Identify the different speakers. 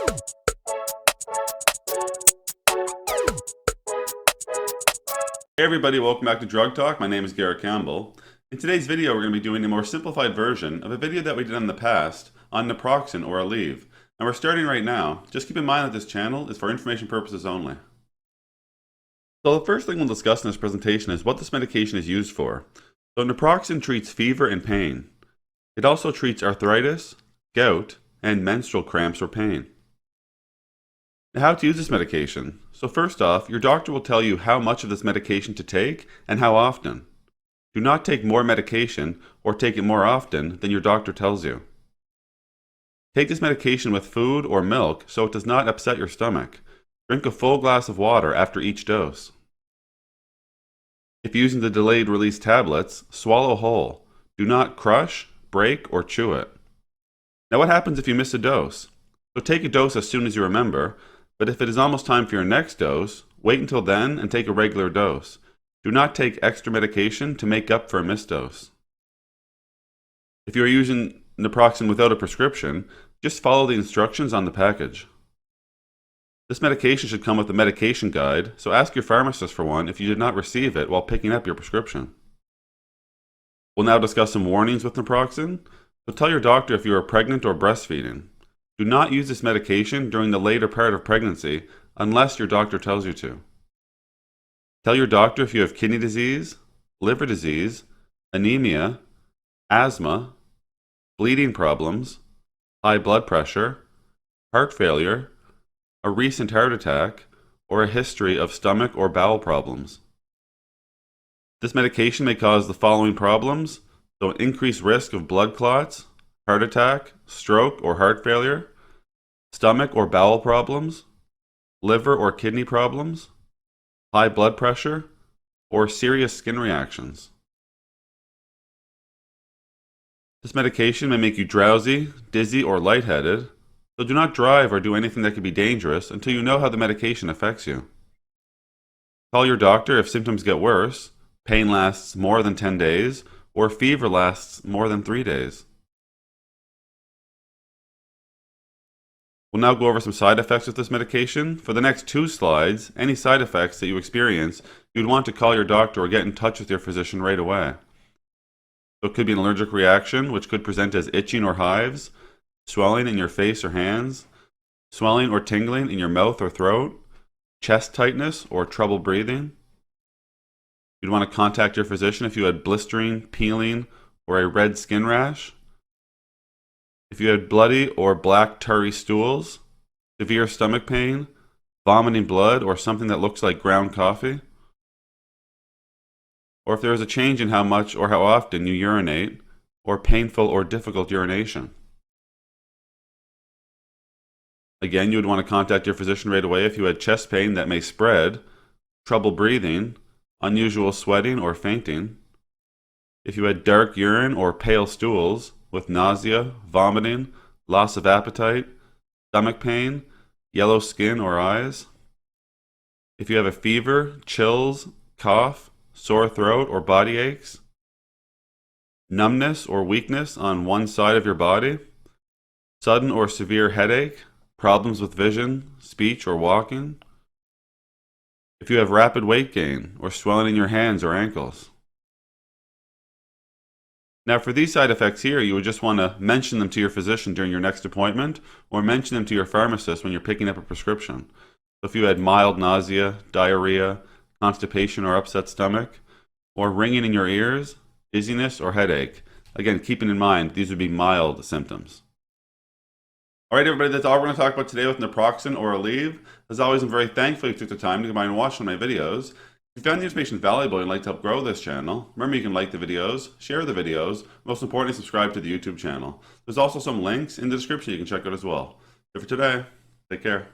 Speaker 1: Hey everybody, welcome back to Drug Talk. My name is Garrett Campbell. In today's video, we're going to be doing a more simplified version of a video that we did in the past on Naproxen or Aleve. And we're starting right now. Just keep in mind that this channel is for information purposes only. So the first thing we'll discuss in this presentation is what this medication is used for. So Naproxen treats fever and pain. It also treats arthritis, gout, and menstrual cramps or pain. Now, how to use this medication. So first off, your doctor will tell you how much of this medication to take and how often. Do not take more medication or take it more often than your doctor tells you. Take this medication with food or milk so it does not upset your stomach. Drink a full glass of water after each dose. If using the delayed release tablets, swallow whole. Do not crush, break, or chew it. Now what happens if you miss a dose? So take a dose as soon as you remember, but if it is almost time for your next dose, wait until then and take a regular dose. Do not take extra medication to make up for a missed dose. If you are using Naproxen without a prescription, just follow the instructions on the package. This medication should come with a medication guide, so ask your pharmacist for one if you did not receive it while picking up your prescription. We'll now discuss some warnings with Naproxen. So tell your doctor if you are pregnant or breastfeeding. Do not use this medication during the later part of pregnancy unless your doctor tells you to. Tell your doctor if you have kidney disease, liver disease, anemia, asthma, bleeding problems, high blood pressure, heart failure, a recent heart attack, or a history of stomach or bowel problems. This medication may cause the following problems, so increased risk of blood clots, heart attack, stroke or heart failure, stomach or bowel problems, liver or kidney problems, high blood pressure, or serious skin reactions. This medication may make you drowsy, dizzy, or lightheaded, so do not drive or do anything that could be dangerous until you know how the medication affects you. Call your doctor if symptoms get worse, pain lasts more than 10 days, or fever lasts more than 3 days. We'll now go over some side effects with this medication. For the next 2 slides, any side effects that you experience, you'd want to call your doctor or get in touch with your physician right away. So it could be an allergic reaction, which could present as itching or hives, swelling in your face or hands, swelling or tingling in your mouth or throat, chest tightness or trouble breathing. You'd want to contact your physician if you had blistering, peeling, or a red skin rash. If you had bloody or black tarry stools, severe stomach pain, vomiting blood, or something that looks like ground coffee. Or if there is a change in how much or how often you urinate, or painful or difficult urination. Again, you would want to contact your physician right away if you had chest pain that may spread, trouble breathing, unusual sweating or fainting. If you had dark urine or pale stools with nausea, vomiting, loss of appetite, stomach pain, yellow skin or eyes. If you have a fever, chills, cough, sore throat or body aches. Numbness or weakness on one side of your body. Sudden or severe headache, problems with vision, speech, or walking. If you have rapid weight gain or swelling in your hands or ankles. Now for these side effects here, you would just want to mention them to your physician during your next appointment or mention them to your pharmacist when you're picking up a prescription. So if you had mild nausea, diarrhea, constipation or upset stomach, or ringing in your ears, dizziness or headache. Again, keeping in mind, these would be mild symptoms. Alright everybody, that's all we're going to talk about today with Naproxen or Aleve. As always, I'm very thankful you took the time to come by and watch one of my videos. If you found the information valuable and you'd like to help grow this channel, remember you can like the videos, share the videos, most importantly subscribe to the YouTube channel. There's also some links in the description you can check out as well. For today, take care.